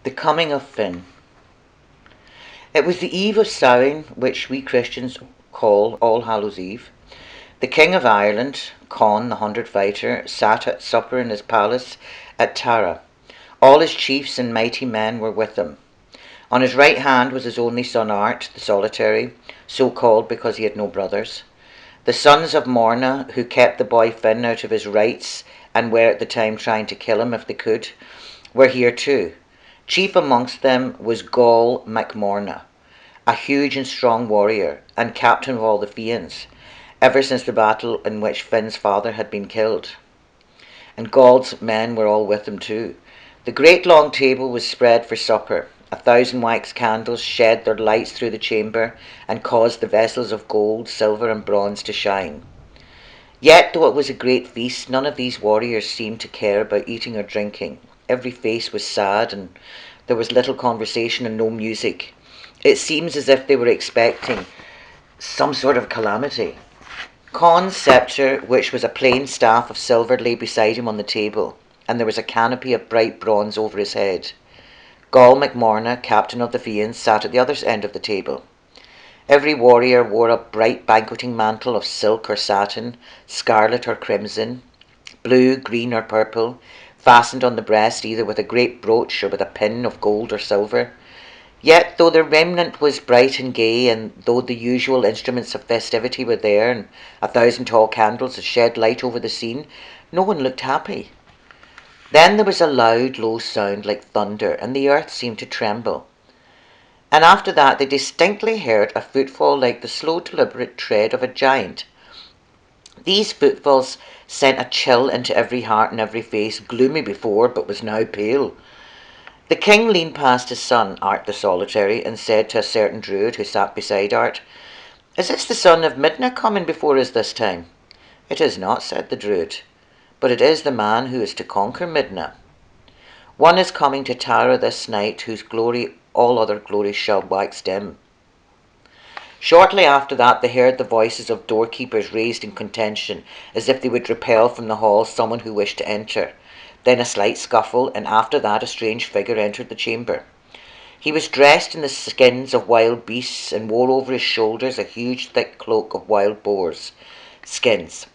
The coming of Finn. It was the eve of Samhain, which we Christians call All Hallows Eve. The King of Ireland, Conn the Hundred Fighter, sat at supper in his palace at Tara. All his chiefs and mighty men were with him. On his right hand was his only son Art, the Solitary, so called because he had no brothers. The sons of Morna, who kept the boy Finn out of his rights and were at the time trying to kill him if they could, were here too. Chief amongst them was Gall MacMorna, a huge and strong warrior, and captain of all the Fianns, ever since the battle in which Finn's father had been killed. And Gall's men were all with him too. The great long table was spread for supper. 1,000 wax candles shed their lights through the chamber and caused the vessels of gold, silver, and bronze to shine. Yet, though it was a great feast, none of these warriors seemed to care about eating or drinking. Every face was sad, and there was little conversation and no music. It seems as if they were expecting some sort of calamity. Conn's sceptre, which was a plain staff of silver, lay beside him on the table, and there was a canopy of bright bronze over his head. Gall MacMorna, captain of the Fianns, sat at the other end of the table. Every warrior wore a bright banqueting mantle of silk or satin, scarlet or crimson, blue, green, or purple, fastened on the breast either with a great brooch or with a pin of gold or silver. Yet, though the remnant was bright and gay, and though the usual instruments of festivity were there, and 1,000 tall candles shed light over the scene, no one looked happy. Then there was a loud, low sound like thunder, and the earth seemed to tremble. And after that they distinctly heard a footfall like the slow, deliberate tread of a giant. These footfalls sent a chill into every heart and every face, gloomy before, but was now pale. The king leaned past his son, Art the Solitary, and said to a certain druid who sat beside Art, "Is this the son of Midna coming before us this time?" "It is not," said the druid, "but it is the man who is to conquer Midna. One is coming to Tara this night, whose glory all other glories shall wax dim." Shortly after that they heard the voices of doorkeepers raised in contention, as if they would repel from the hall someone who wished to enter. Then a slight scuffle, and after that a strange figure entered the chamber. He was dressed in the skins of wild beasts, and wore over his shoulders a huge thick cloak of wild boars' skins,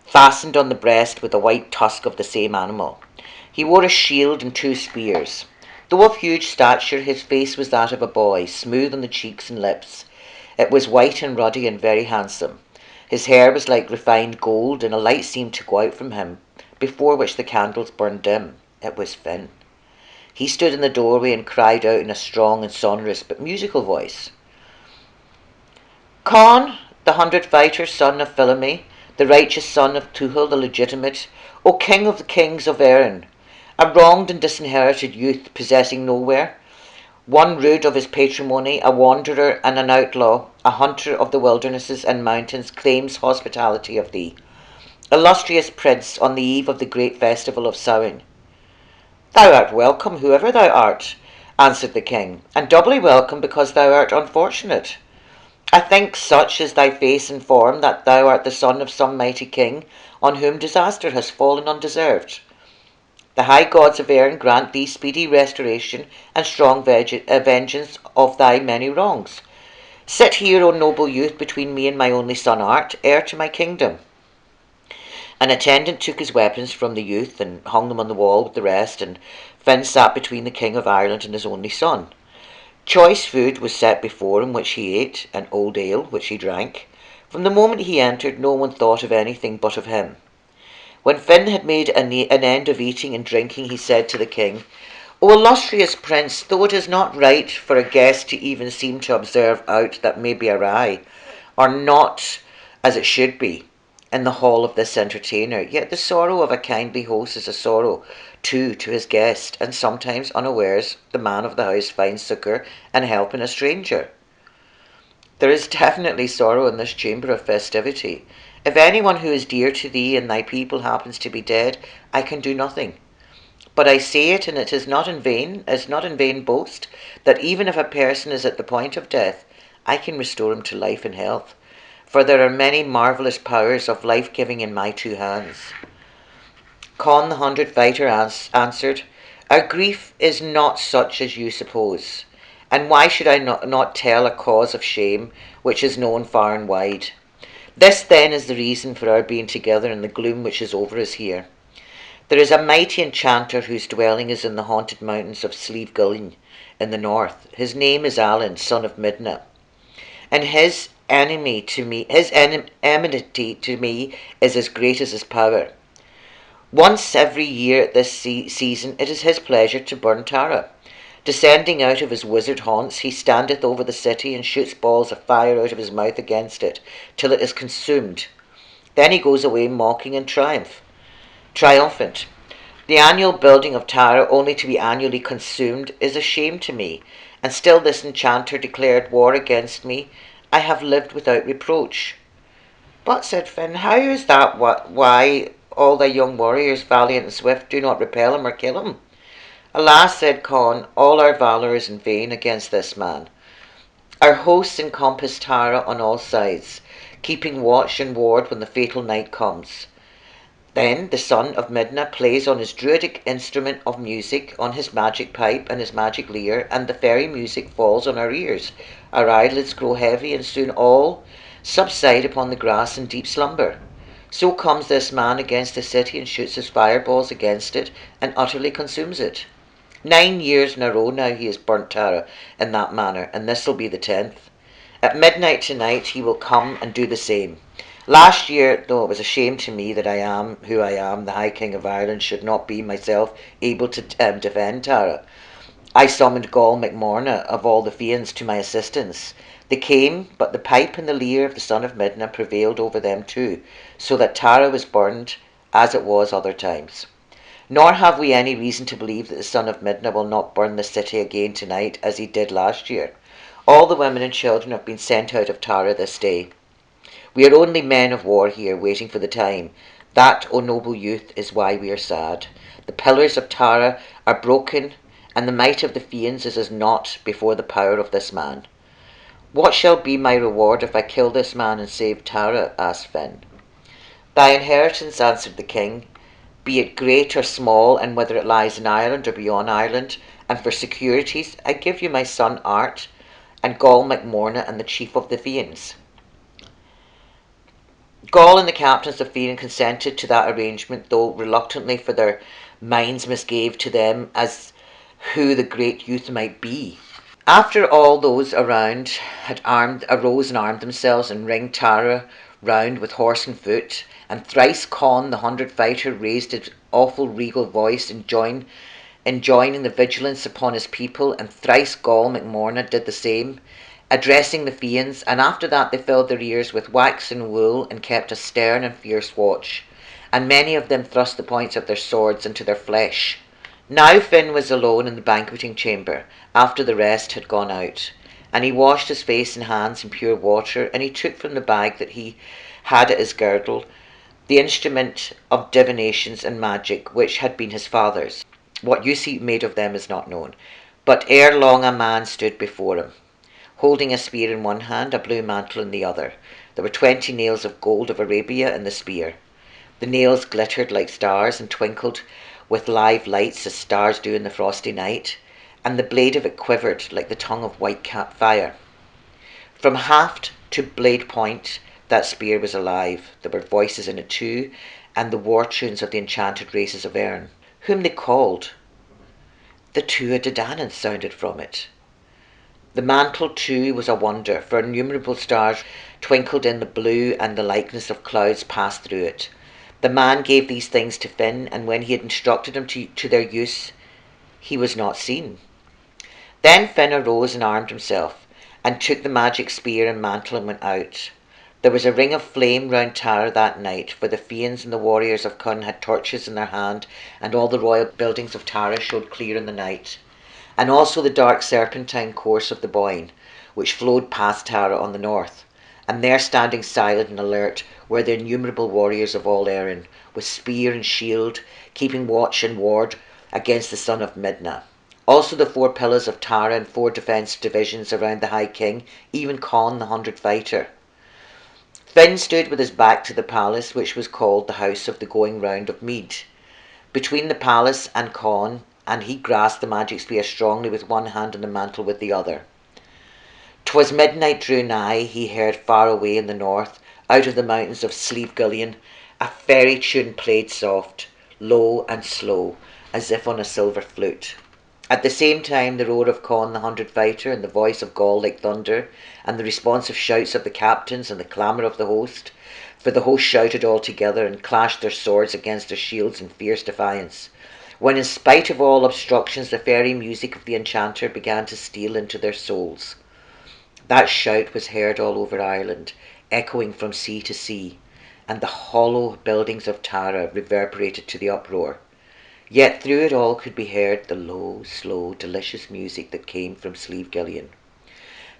fastened on the breast with a white tusk of the same animal. He wore a shield and 2 spears. Though of huge stature, his face was that of a boy, smooth on the cheeks and lips. It was white and ruddy and very handsome. His hair was like refined gold, and a light seemed to go out from him, before which the candles burned dim. It was Finn. He stood in the doorway and cried out in a strong and sonorous but musical voice, "Conn, the 100 Fighter, son of Fhianna, the righteous son of Cumhaill the legitimate, O king of the kings of Erin, a wronged and disinherited youth possessing nowhere, one rude of his patrimony, a wanderer and an outlaw, a hunter of the wildernesses and mountains, claims hospitality of thee. Illustrious prince, on the eve of the great festival of Samhain." "Thou art welcome, whoever thou art," answered the king, "and doubly welcome because thou art unfortunate. I think, such is thy face and form, that thou art the son of some mighty king on whom disaster has fallen undeserved. The high gods of Erin grant thee speedy restoration and strong vengeance of thy many wrongs. Sit here, O noble youth, between me and my only son Art, heir to my kingdom." An attendant took his weapons from the youth and hung them on the wall with the rest, and Finn sat between the King of Ireland and his only son. Choice food was set before him, which he ate, and old ale, which he drank. From the moment he entered, no one thought of anything but of him. When Finn had made an end of eating and drinking, he said to the king, "O illustrious prince, though it is not right for a guest to even seem to observe aught that may be awry, or not as it should be, in the hall of this entertainer, yet the sorrow of a kindly host is a sorrow too to his guest, and sometimes unawares the man of the house finds succour and help in a stranger. There is definitely sorrow in this chamber of festivity. If anyone who is dear to thee and thy people happens to be dead, I can do nothing. But I say it, and it is not in vain, boast, that even if a person is at the point of death, I can restore him to life and health. For there are many marvellous powers of life-giving in my 2 hands. Conn the 100 Fighter answered, Our grief is not such as you suppose. And why should I not tell a cause of shame which is known far and wide? This then is the reason for our being together in the gloom which is over us here. There is a mighty enchanter whose dwelling is in the haunted mountains of Slieve Gullen in the north. His name is Alan, son of Midna, and his enmity to me is as great as his power. Once every year at this season it is his pleasure to burn Tara. Descending out of his wizard haunts, he standeth over the city and shoots balls of fire out of his mouth against it, till it is consumed. Then he goes away mocking and triumphant. The annual building of Tara, only to be annually consumed, is a shame to me, and still this enchanter declared war against me. I have lived without reproach. But, said Finn, how is that why all thy young warriors, valiant and swift, do not repel him or kill him? Alas, said Con, all our valour is in vain against this man. Our hosts encompass Tara on all sides, keeping watch and ward when the fatal night comes. Then the son of Midna plays on his druidic instrument of music, on his magic pipe and his magic lyre, and the fairy music falls on our ears. Our eyelids grow heavy, and soon all subside upon the grass in deep slumber. So comes this man against the city and shoots his fireballs against it, and utterly consumes it. 9 years in a row now he has burnt Tara in that manner, and this'll be the 10th. At midnight tonight he will come and do the same. Last year, though it was a shame to me that I am who I am, the High King of Ireland, should not be myself able to defend Tara, I summoned Gall MacMorna of all the Fianns to my assistance. They came, but the pipe and the lyre of the son of Midna prevailed over them too, so that Tara was burned as it was other times. Nor have we any reason to believe that the son of Midna will not burn the city again tonight as he did last year. All the women and children have been sent out of Tara this day. We are only men of war here, waiting for the time. That, O noble youth, is why we are sad. The pillars of Tara are broken, and the might of the Fianns is as naught before the power of this man. What shall be my reward if I kill this man and save Tara? Asked Finn. Thy inheritance, answered the king, be it great or small, and whether it lies in Ireland or beyond Ireland, and for securities I give you my son Art, and Gall MacMorna, and the chief of the Fianns. Gall and the captains of Fionn consented to that arrangement, though reluctantly, for their minds misgave to them as who the great youth might be. After all those around had arose and armed themselves, and ringed Tara round with horse and foot, and thrice Con the 100 fighter raised his awful regal voice, enjoining the vigilance upon his people, and thrice Gall MacMorna did the same, addressing the Fianns, and after that they filled their ears with wax and wool, and kept a stern and fierce watch, and many of them thrust the points of their swords into their flesh. Now Finn was alone in the banqueting chamber, after the rest had gone out, and he washed his face and hands in pure water, and he took from the bag that he had at his girdle the instrument of divinations and magic which had been his father's. What use he made of them is not known, but ere long a man stood before him, holding a spear in one hand, a blue mantle in the other. There were 20 nails of gold of Arabia in the spear. The nails glittered like stars and twinkled with live lights as stars do in the frosty night, and the blade of it quivered like the tongue of white cat fire. From haft to blade point that spear was alive. There were voices in it too, and the war tunes of the enchanted races of Erin, whom they called. The Tua de Danann sounded from it. The mantle too was a wonder, for innumerable stars twinkled in the blue, and the likeness of clouds passed through it. The man gave these things to Finn, and when he had instructed him to their use, he was not seen. Then Finn arose and armed himself, and took the magic spear and mantle and went out. There was a ring of flame round Tara that night, for the Fianns and the warriors of Cumhaill had torches in their hand, and all the royal buildings of Tara showed clear in the night, and also the dark serpentine course of the Boyne, which flowed past Tara on the north. And there, standing silent and alert, were the innumerable warriors of all Erin, with spear and shield, keeping watch and ward against the son of Midna. Also the 4 pillars of Tara and 4 defence divisions around the High King, even Con the 100 fighter. Finn stood with his back to the palace, which was called the House of the Going Round of Mead. Between the palace and Con and he grasped the magic spear strongly with one hand and the mantle with the other. 'Twas midnight drew nigh, he heard far away in the north, out of the mountains of Slieveguillion, a fairy tune played soft, low and slow, as if on a silver flute. At the same time the roar of Conn the 100 Fighter, and the voice of Gaul like thunder, and the responsive shouts of the captains, and the clamour of the host, for the host shouted all together, and clashed their swords against their shields in fierce defiance, when in spite of all obstructions the fairy music of the enchanter began to steal into their souls. That shout was heard all over Ireland, echoing from sea to sea, and the hollow buildings of Tara reverberated to the uproar. Yet through it all could be heard the low, slow, delicious music that came from Slieveguillion.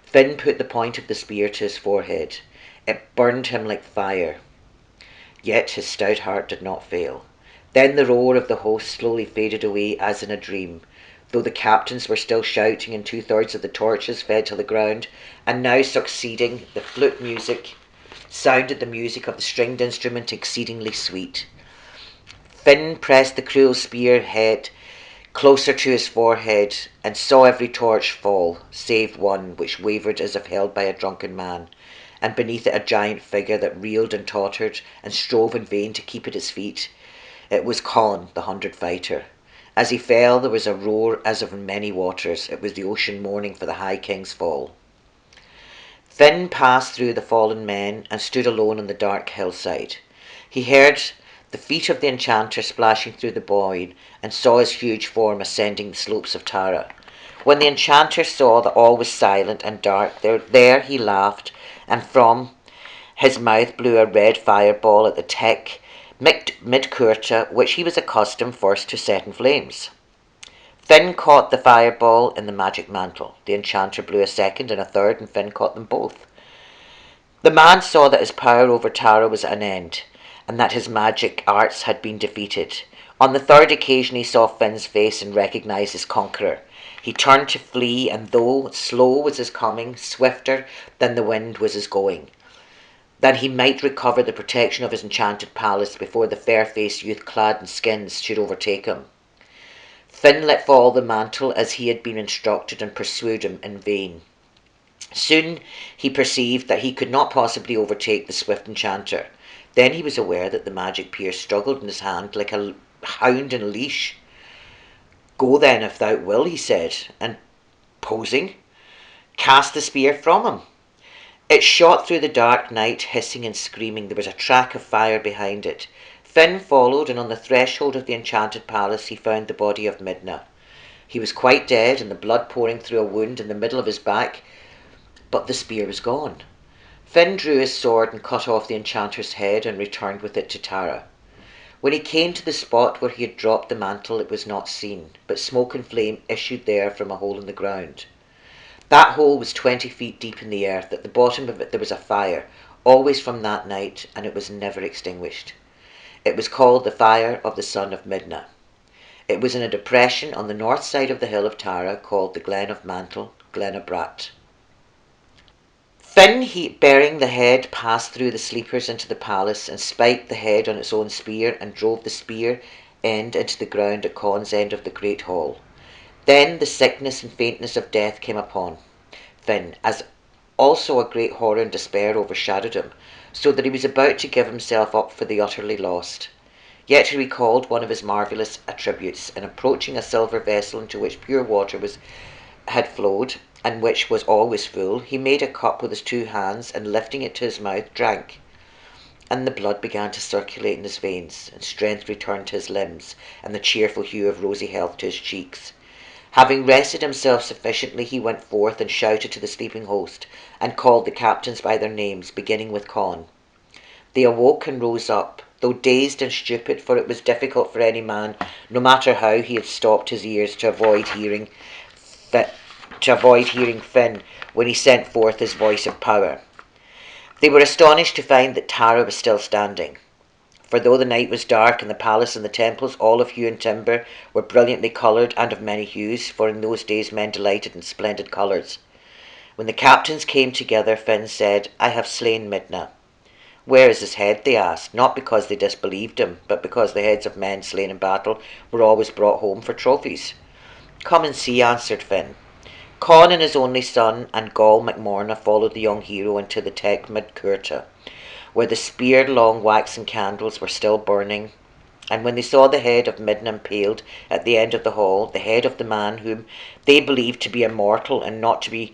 Finn put the point of the spear to his forehead. It burned him like fire. Yet his stout heart did not fail. Then the roar of the host slowly faded away as in a dream, though the captains were still shouting, and 2/3 of the torches fell to the ground, and now succeeding the flute music sounded the music of the stringed instrument exceedingly sweet. Finn pressed the cruel spear head closer to his forehead, and saw every torch fall, save one, which wavered as if held by a drunken man, and beneath it a giant figure that reeled and tottered, and strove in vain to keep at his feet. It was Conn, the 100 Fighter. As he fell, there was a roar as of many waters. It was the ocean mourning for the High King's fall. Finn passed through the fallen men, and stood alone on the dark hillside. He heard the feet of the enchanter splashing through the Boyne, and saw his huge form ascending the slopes of Tara. When the enchanter saw that all was silent and dark, there he laughed, and from his mouth blew a red fireball at the tech mid-curta, which he was accustomed first to set in flames. Finn caught the fireball in the magic mantle. The enchanter blew a second and a third, and Finn caught them both. The man saw that his power over Tara was at an end, and that his magic arts had been defeated. On the third occasion he saw Finn's face and recognised his conqueror. He turned to flee, and though slow was his coming, swifter than the wind was his going, that he might recover the protection of his enchanted palace before the fair-faced youth clad in skins should overtake him. Finn let fall the mantle as he had been instructed, and pursued him in vain. Soon he perceived that he could not possibly overtake the swift enchanter. Then he was aware that the magic spear struggled in his hand like a hound in a leash. "Go then, if thou wilt," he said, and, posing, cast the spear from him. It shot through the dark night, hissing and screaming. There was a track of fire behind it. Finn followed, and on the threshold of the enchanted palace he found the body of Midna. He was quite dead, and the blood pouring through a wound in the middle of his back, but the spear was gone. Finn drew his sword and cut off the enchanter's head, and returned with it to Tara. When he came to the spot where he had dropped the mantle, it was not seen, but smoke and flame issued there from a hole in the ground. That hole was 20 feet deep in the earth. At the bottom of it there was a fire, always from that night, and it was never extinguished. It was called the Fire of the Son of Midna. It was in a depression on the north side of the hill of Tara, called the Glen of Mantle, Glen of Brat. Finn, bearing the head, passed through the sleepers into the palace, and spiked the head on its own spear, and drove the spear end into the ground at Conn's end of the great hall. Then the sickness and faintness of death came upon Finn, as also a great horror and despair overshadowed him, so that he was about to give himself up for the utterly lost. Yet he recalled one of his marvellous attributes, and approaching a silver vessel into which pure water had flowed, and which was always full, he made a cup with his 2 hands, and lifting it to his mouth, drank. And the blood began to circulate in his veins, and strength returned to his limbs, and the cheerful hue of rosy health to his cheeks. Having rested himself sufficiently, he went forth and shouted to the sleeping host, and called the captains by their names, beginning with Conn. They awoke and rose up, though dazed and stupid, for it was difficult for any man, no matter how he had stopped his ears, to avoid hearing Finn when he sent forth his voice of power. They were astonished to find that Tara was still standing. For though the night was dark, and the palace and the temples, all of hewn timber, were brilliantly coloured and of many hues, for in those days men delighted in splendid colours. When the captains came together, Finn said, "I have slain Midna." Where is his head, they asked, not because they disbelieved him, but because the heads of men slain in battle were always brought home for trophies. Come and see, answered Finn. Con and his only son and Gall MacMorna followed the young hero into the Techmid Curta, where the spear-long waxen candles were still burning, and when they saw the head of Midden impaled at the end of the hall, the head of the man whom they believed to be immortal and not to be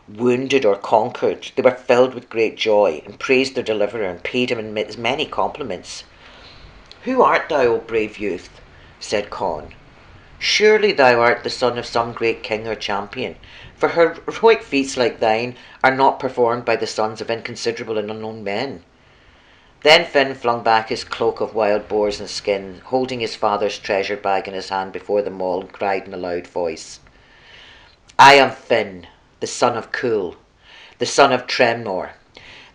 wounded or conquered, they were filled with great joy, and praised their deliverer, and paid him many compliments. "Who art thou, O brave youth?" said Con. "Surely thou art the son of some great king or champion, for heroic feats like thine are not performed by the sons of inconsiderable and unknown men." Then Finn flung back his cloak of wild boars and skin, holding his father's treasure bag in his hand before them all, and cried in a loud voice, "I am Finn, the son of Cool, the son of Tremnor,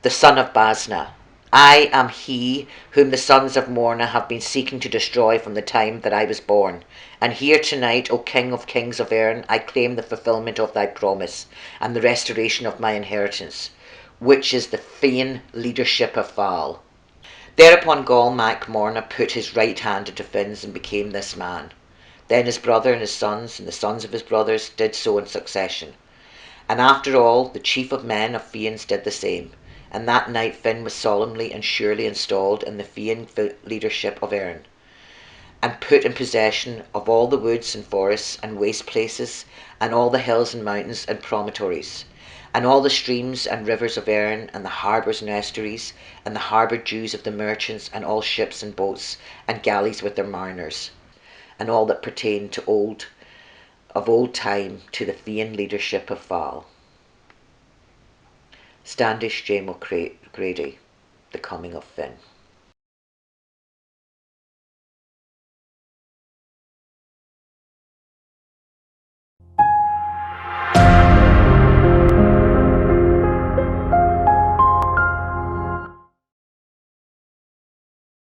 the son of Basna. I am he whom the sons of Morna have been seeking to destroy from the time that I was born. And here tonight, O King of Kings of Erin, I claim the fulfilment of thy promise and the restoration of my inheritance, which is the Fiann leadership of Val." Thereupon Gall Mac Morna put his right hand into Finn's and became this man. Then his brother and his sons, and the sons of his brothers, did so in succession. And after all, the chief of men of Fianns did the same. And that night Finn was solemnly and surely installed in the Fiann leadership of Erin, and put in possession of all the woods and forests and waste places, and all the hills and mountains and promontories, and all the streams and rivers of Erin, and the harbours and estuaries, and the harbour dues of the merchants, and all ships and boats, and galleys with their mariners, and all that pertained to old time to the Fiann leadership of Val. Standish James O'Grady, The Coming of Finn.